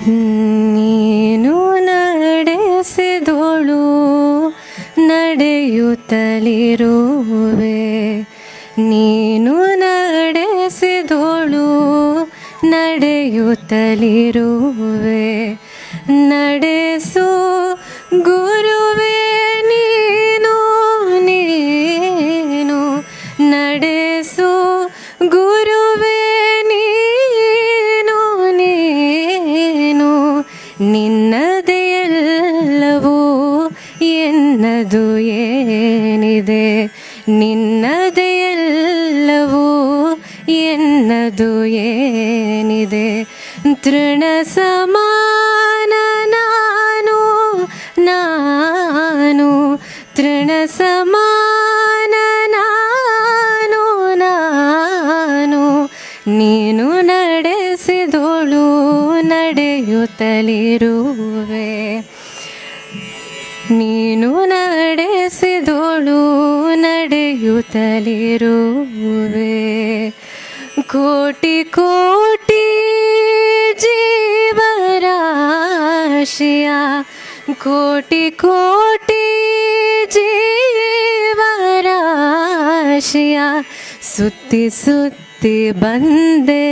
ನೀನು ನಡೆಸಿದೋಳು ನಡೆಯುತ್ತಲಿರುವೆ, ನೀನು ನಡೆಸಿದೋಳು ನಡೆಯುತ್ತಲಿರುವೆ. ನಡೆಸು ಗುರುವೇ ನೀನು, ನೀನು ನಡೆಸು ಗುರುವೇ ನೀನು, ನೀನು ನಿನ್ನದೇ ಎಲ್ಲವೂ ಎನ್ನದು ಏನಿದೆ, ನಿನ್ನದೇ ಎಲ್ಲವೂ ಎನ್ನದು ಏನಿದೆ. ತೃಣ ಸಮಾನ ನಾನು, ನಾನು ತೃಣ ಸಮಾನ ನಾನು, ನಾನು ನೀನು ನಡೆಸಿದೋಳು ನಡೆಯುತ್ತಲಿರುವೆ, ನೀನು ನಡೆಸಿದೋಳು ನಡೆಯುತ್ತಲಿರುವೆ. ಕೋಟಿ ಕೋಟಿ ಜೀವರಾಶಿಯ, ಕೋಟಿ ಕೋಟಿ ಜೀವರಾಶಿಯ ಸುತ್ತಿ ಸುತ್ತಿ ಬಂದೆ.